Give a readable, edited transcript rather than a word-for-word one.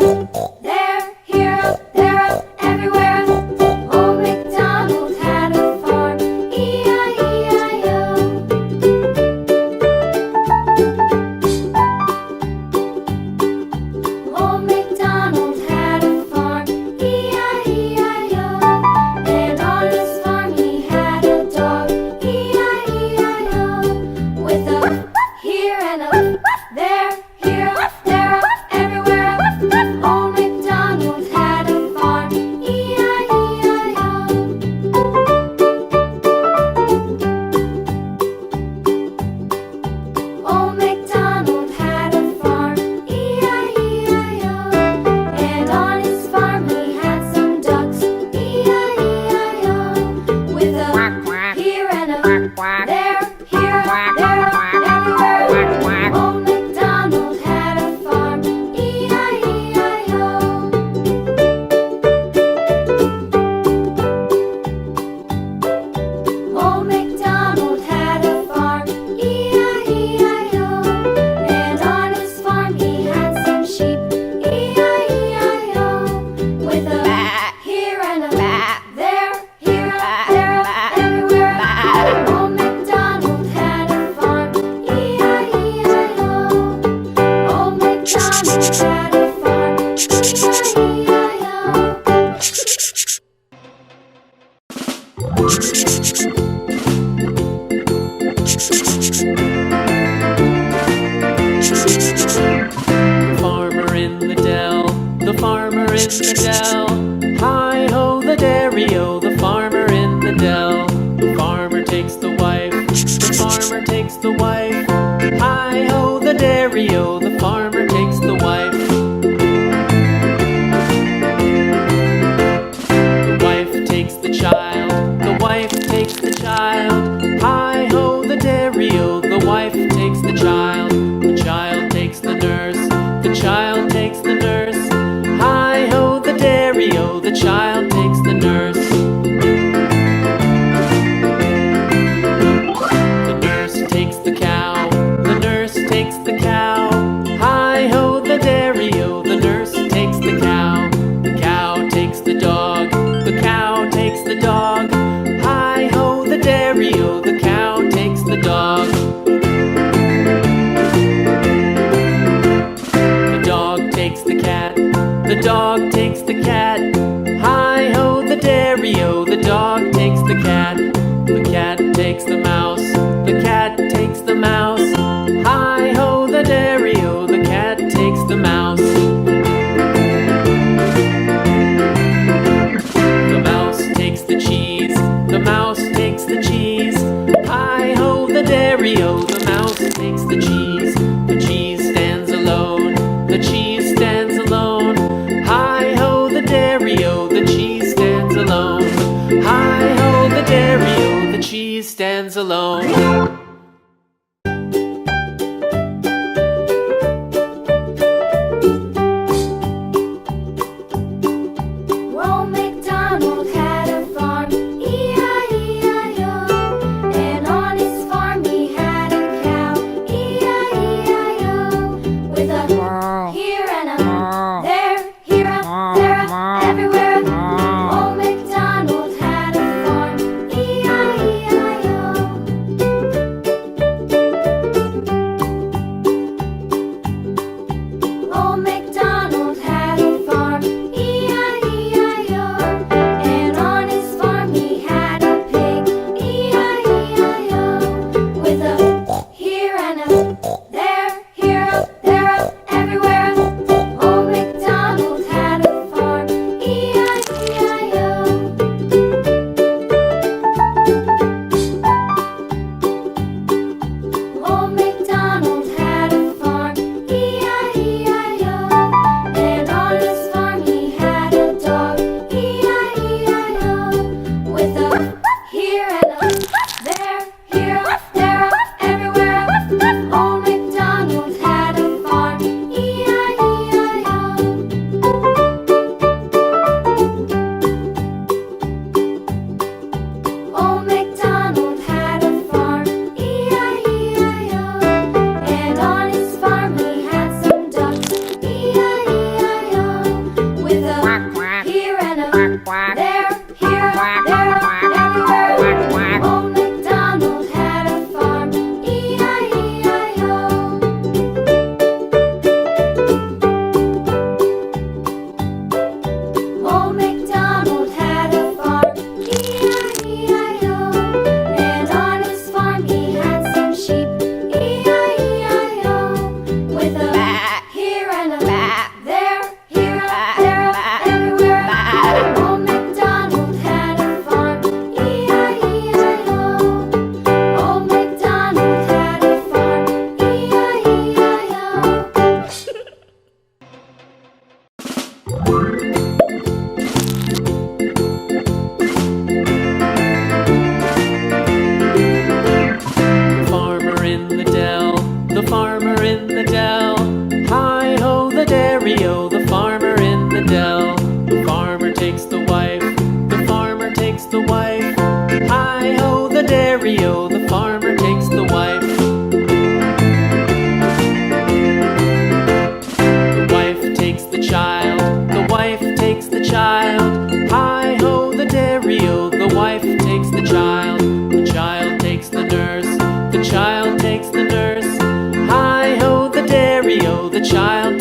There, here, up, there, up, everywhere. Old MacDonald had a farm. E-I-E-I-O. Old MacDonald had a farm. E-I-E-I-O. And on his farm he had a dog. E-I-E-I-O. With a here and a there, here, up, there, up, everywhere. Old MacDonald had a farm. E-I-E-I-O. Old MacDonald had a farm. E-I-E-I-O. And on his farm he had some ducks. E-I-E-I-O. With a here and a there, here, there, everywhere. Old MacDonald had a farm. E-I-E-I-O. Old MacDonald had a farm. E-I-E-I-O. And on his farm he had some sheep. E-I-E-I-O. With a here and a there, here, there, everywhere. Old MacDonald had a farm. E-I-E-I-O. Old MacDonald had a farm. The farmer in the dell, the farmer in the dell. Hi-ho the dairy-o, the farmer in the dell. The farmer takes the wife, the farmer takes the wife. Hi-ho the dairy-o, the farmer takes the wife. The wife takes the child, the wife takes the child. Hi-ho the dairy-o, the wife takes the child. The child takes the nurse, the child takes the nurse. Hi-ho the dairy-o, the child takes the nurse. The nurse takes the cow, the nurse takes the cow. Hi-ho the dairy-o, the nurse takes the cow. The cow takes the dog, the cow takes the dog. Hi-ho the dairy-o, the cow takes the dog. The dog takes the cat, the dog takes the cat. Hi-ho the dairy-o, the dog takes the cat. The cat takes the mouse, the cat takes the mouse. Hi-ho the dairy-o, the cat takes the mouse. The mouse takes the cheese, the mouse takes the cheese. Hi-ho the dairy-o, the mouse takes the cheese. The cheese stands alone, the cheese stands alone. Hi-ho the dairy-o, the cheese stands alone. Hi-ho the dairy-o, the cheese stands alone. Old MacDonald had a farm. E-I-E-I-O. And on his farm he had a cow. E-I-E-I-O. With a here and a there, here, up, there, up, everywhere. Old MacDonald had a farm. E-I-E-I-O. The farmer in the dell, the farmer in the dell. Hi-ho the dairy-o, the farmer in the dell. The farmer takes the wife, the farmer takes the wife. Hi-ho the dairy-o, the farmer takes the wife. The wife takes the child, the wife takes the child. Hi-ho the dairy-o, the wife takes the child. The child takes the nurse, the child takes the nurse. Hi-ho the dairy-o, the child